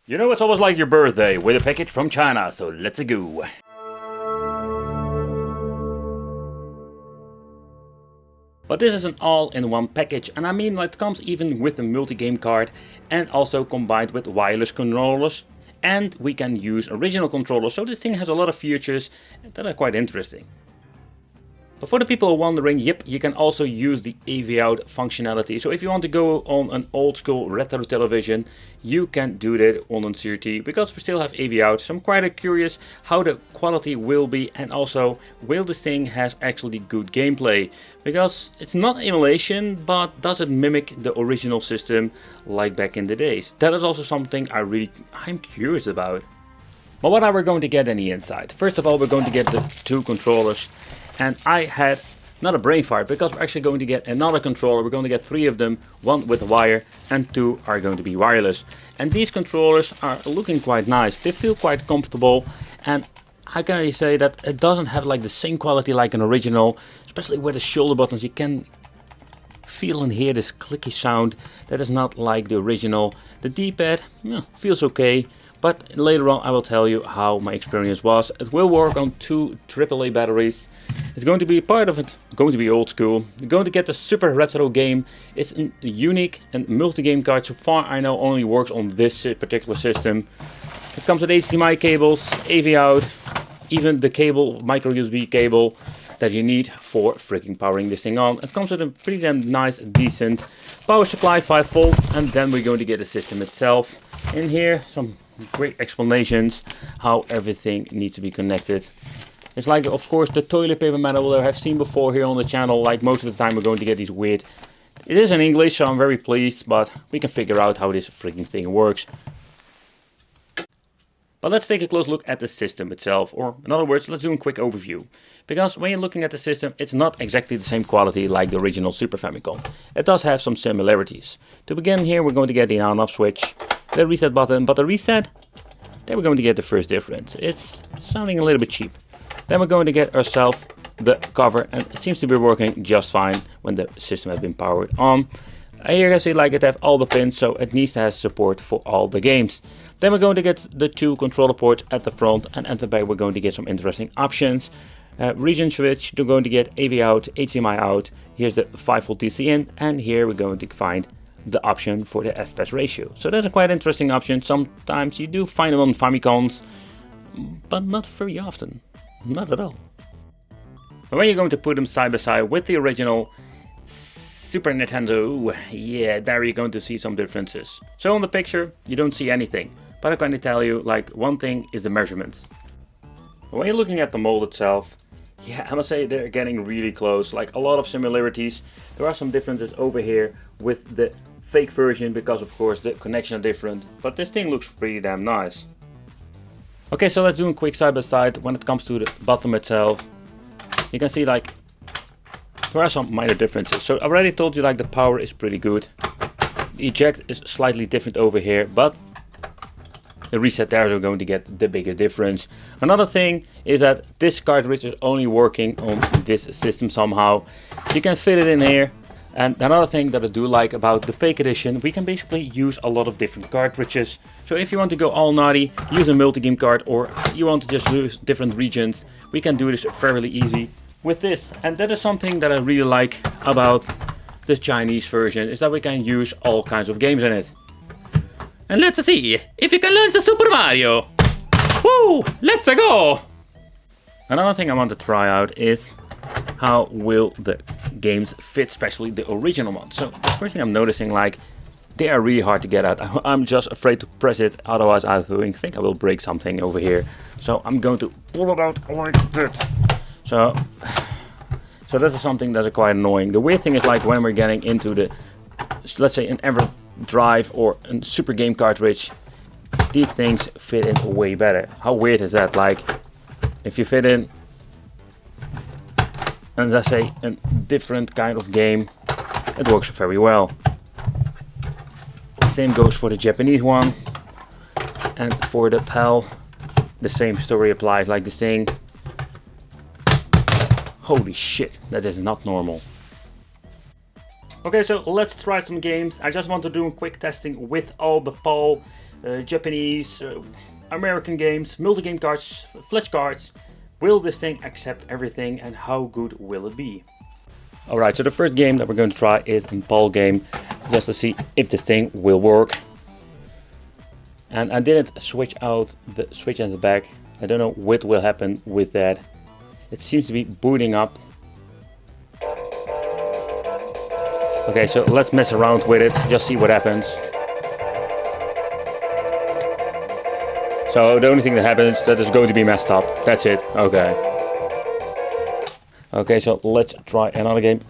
You know, it's almost like your birthday with a package from China, so let's go. But this is an all-in-one package, and I mean it comes even with a multi-game card and also combined with wireless controllers, and we can use original controllers, so this thing has a lot of features that are quite interesting. But for the people who are wondering, yep, you can also use the AV out functionality. So if you want to go on an old school retro television, you can do that on a CRT because we still have AV out. So I'm quite curious how the quality will be, and also will this thing has actually good gameplay. Because it's not emulation, but does it mimic the original system like back in the days? That is also something I'm curious about. But what are we going to get in the inside? First of all, we're going to get the two controllers. And I had not a brain fart because we're actually going to get another controller. We're going to get 3 of them, 1 with a wire and 2 are going to be wireless. And these controllers are looking quite nice. They feel quite comfortable, and how can I say that it doesn't have like the same quality like an original, especially with the shoulder buttons. You can feel and hear this clicky sound that is not like the original. The D-pad feels okay. But later on I will tell you how my experience was. It will work on 2 AAA batteries. It's going to be part of it, going to be old school. You're going to get the super retro game. It's a unique and multi-game card. So far I know only works on this particular system. It comes with HDMI cables, AV out, even the cable, micro USB cable that you need for freaking powering this thing on. It comes with a pretty damn nice, decent power supply, 5 volt, and then we're going to get the system itself. In here, some great explanations how everything needs to be connected. It's like, of course, the toilet paper manual that I have seen before here on the channel. Like most of the time we're going to get these weird... It is in English, so I'm very pleased, but we can figure out how this freaking thing works. But let's take a close look at the system itself, or in other words, let's do a quick overview. Because when you're looking at the system, it's not exactly the same quality like the original Super Famicom. It does have some similarities. To begin here, we're going to get the on-off switch, the reset button, but the reset, then we're going to get the first difference. It's sounding a little bit cheap. Then we're going to get ourselves the cover, and it seems to be working just fine when the system has been powered on. Here you can see like it have all the pins, so it needs to have support for all the games. Then we're going to get the 2 controller ports at the front, and at the back we're going to get some interesting options. Region switch, we're going to get AV out, HDMI out, here's the 5 volt DC in, and here we're going to find the option for the aspect ratio. So that's a quite interesting option. Sometimes you do find them on Famicoms, but not very often. Not at all. But when you're going to put them side by side with the original Super Nintendo, yeah, there you're going to see some differences. So on the picture, you don't see anything. But I'm going to tell you, like, one thing is the measurements. When you're looking at the mold itself, yeah, I must say they're getting really close. Like, a lot of similarities. There are some differences over here with the fake version because, of course, the connection are different. But this thing looks pretty damn nice. Okay, so let's do a quick side by side. When it comes to the bottom itself, you can see, like, there are some minor differences. So I already told you, like, the power is pretty good. The eject is slightly different over here, but the reset there is going to get the biggest difference. Another thing is that this cartridge is only working on this system somehow. You can fit it in here. And another thing that I do like about the fake edition, we can basically use a lot of different cartridges. So if you want to go all naughty, use a multi-game card, or you want to just use different regions, we can do this fairly easy with this. And that is something that I really like about the Chinese version, is that we can use all kinds of games in it. And let's see if you can learn the Super Mario. Woo! Let's go! Another thing I want to try out is how will the games fit, especially the original ones. So the first thing I'm noticing, like, they are really hard to get out. I'm just afraid to press it, otherwise I think I will break something over here. So I'm going to pull it out like that. So that is something that's quite annoying. The weird thing is, like, when we're getting into the, let's say, an EverDrive or a Super Game cartridge, these things fit in way better. How weird is that? Like, if you fit in, and let's say, a different kind of game, it works very well. The same goes for the Japanese one, and for the PAL, the same story applies. Like, this thing, holy shit, that is not normal. Okay, so let's try some games. I just want to do a quick testing with all the PAL Japanese, American games, multi-game cards, flash cards. Will this thing accept everything and how good will it be? Alright, so the first game that we're going to try is an Impal game, just to see if this thing will work. And I didn't switch out the switch at the back. I don't know what will happen with that. It seems to be booting up. Okay, so let's mess around with it, just see what happens. So the only thing that happens, that is going to be messed up. That's it. Okay. Okay, so let's try another game.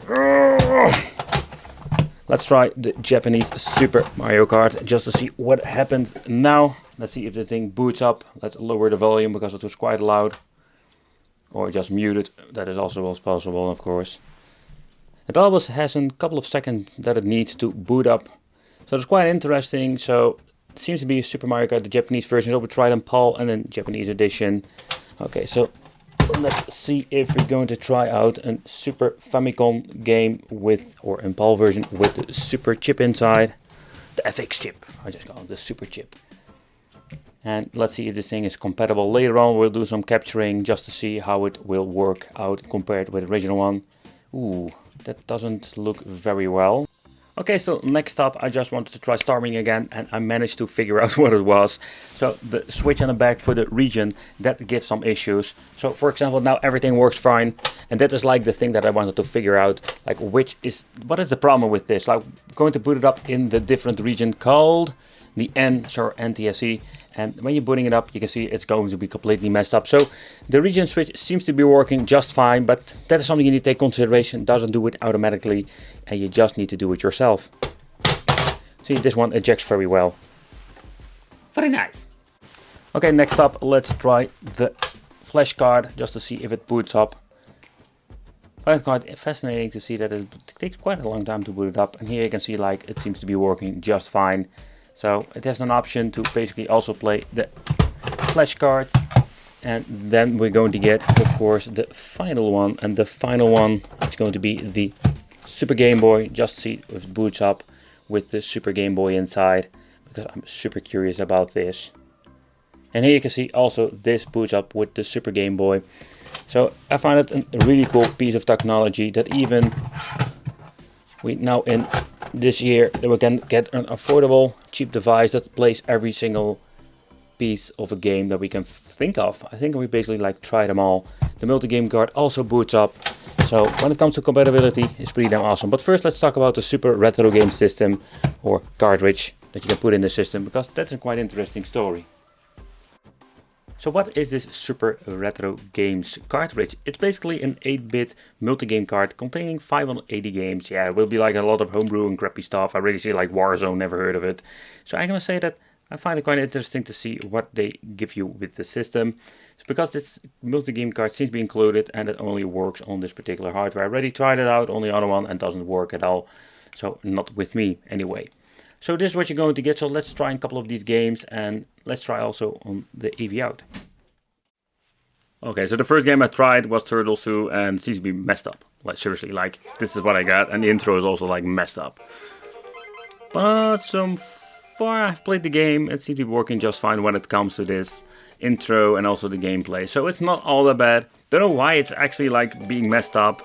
Let's try the Japanese Super Mario Kart just to see what happens now. Let's see if the thing boots up. Let's lower the volume because it was quite loud. Or just mute it. That is also possible, of course. It always has a couple of seconds that it needs to boot up. So it's quite interesting. So it seems to be Super Mario Kart, the Japanese version. So we tried Impal and then Japanese edition. Okay, so let's see if we're going to try out a Super Famicom game with, or Impal version with the Super chip inside. The FX chip, I just call it the Super chip. And let's see if this thing is compatible. Later on we'll do some capturing just to see how it will work out compared with the original one. Ooh, that doesn't look very well. Okay, so next up I just wanted to try Starming again and I managed to figure out what it was. So the switch on the back for the region, that gives some issues. So for example, now everything works fine. And that is like the thing that I wanted to figure out. Like what is the problem with this? Like I'm going to boot it up in the different region called the NTSC. And when you're booting it up, you can see it's going to be completely messed up. So the region switch seems to be working just fine, but that is something you need to take consideration. It doesn't do it automatically, and you just need to do it yourself. See, this one ejects very well. Very nice. Okay, next up, let's try the flash card just to see if it boots up. Flash card, fascinating to see that it takes quite a long time to boot it up. And here you can see like it seems to be working just fine. So it has an option to basically also play the flash card. And then we're going to get, of course, the final one. And the final one is going to be the Super Game Boy. Just see if it boots up with the Super Game Boy inside. Because I'm super curious about this. And here you can see also this boots up with the Super Game Boy. So I find it a really cool piece of technology that even we now in this year that we can get an affordable, cheap device that plays every single piece of a game that we can think of. I think we basically like try them all. The multi-game card also boots up. So when it comes to compatibility, it's pretty damn awesome. But first let's talk about the Super Retro Game System or cartridge that you can put in the system, because that's a quite interesting story. So what is this Super Retro Games cartridge? It's basically an 8-bit multi-game card containing 580 games. Yeah, it will be like a lot of homebrew and crappy stuff. I really see like Warzone, never heard of it. So I'm gonna say that I find it quite interesting to see what they give you with the system. It's because this multi-game card seems to be included and it only works on this particular hardware. I already tried it out on the other one and doesn't work at all. So not with me anyway. So this is what you're going to get. So let's try a couple of these games and let's try also on the AV out. Okay, so the first game I tried was Turtles 2 and it seems to be messed up. Like seriously, like this is what I got, and the intro is also like messed up. But so far I've played the game, it seems to be working just fine when it comes to this intro and also the gameplay. So it's not all that bad. Don't know why it's actually like being messed up.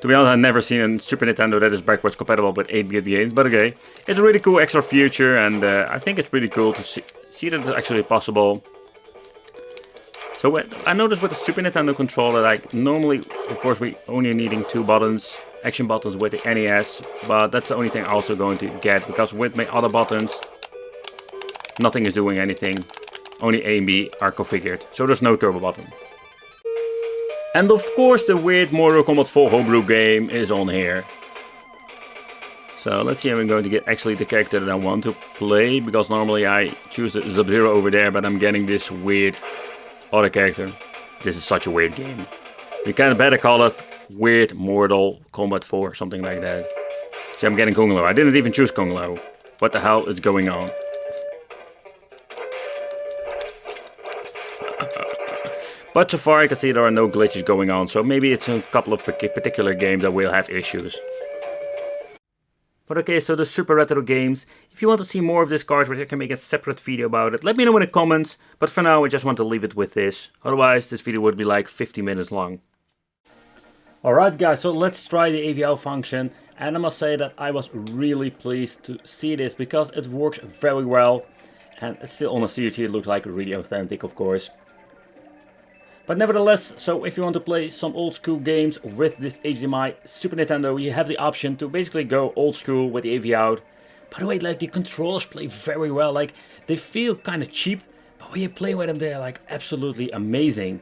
To be honest, I've never seen a Super Nintendo that is backwards compatible with 8-bit games, but okay. It's a really cool extra feature, and I think it's pretty cool to see that it's actually possible. So I noticed with the Super Nintendo controller, like normally, of course, we only needing 2 buttons, action buttons with the NES, but that's the only thing I'm also going to get, because with my other buttons, nothing is doing anything. Only A and B are configured, so there's no turbo button. And of course the weird Mortal Kombat 4 homebrew game is on here. So let's see if I'm going to get actually the character that I want to play, because normally I choose the Sub-Zero over there, but I'm getting this weird other character. This is such a weird game. We kind of better call it Weird Mortal Kombat 4 or something like that. See, I'm getting Kung Lao. I didn't even choose Kung Lao. What the hell is going on? But so far I can see there are no glitches going on, so maybe it's a couple of particular games that will have issues. But okay, so the super retro games. If you want to see more of this cartridge, I can make a separate video about it. Let me know in the comments. But for now, I just want to leave it with this. Otherwise, this video would be like 50 minutes long. Alright guys, so let's try the AVO function. And I must say that I was really pleased to see this because it works very well. And it's still on a CRT, it looks like really authentic, of course. But nevertheless, so if you want to play some old school games with this HDMI Super Nintendo, you have the option to basically go old school with the AV out. By the way, like the controllers play very well, like they feel kind of cheap, but when you play with them they're like absolutely amazing.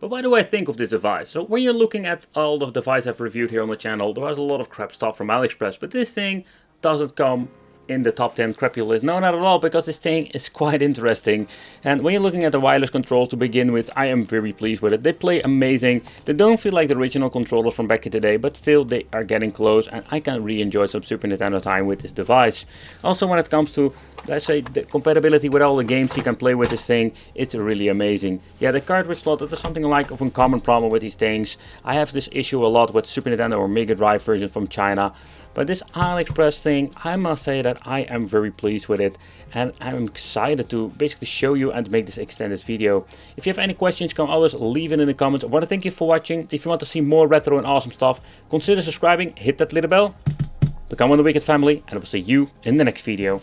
But why do I think of this device? So when you're looking at all the devices I've reviewed here on the channel, there was a lot of crap stuff from AliExpress, but this thing doesn't come in the top 10 crappy list. No, not at all, because this thing is quite interesting. And when you're looking at the wireless controls to begin with, I am very pleased with it. They play amazing. They don't feel like the original controllers from back in the day, but still they are getting close, and I can really enjoy some Super Nintendo time with this device. Also, when it comes to, let's say, the compatibility with all the games you can play with this thing, it's really amazing. Yeah, the cartridge slot, that is something like of a common problem with these things. I have this issue a lot with Super Nintendo or Mega Drive version from China. But this AliExpress thing, I must say that I am very pleased with it, and I'm excited to basically show you and make this extended video. If you have any questions, you can always leave it in the comments. I want to thank you for watching. If you want to see more retro and awesome stuff, consider subscribing, hit that little bell, become one of the Wicked family, and I will see you in the next video.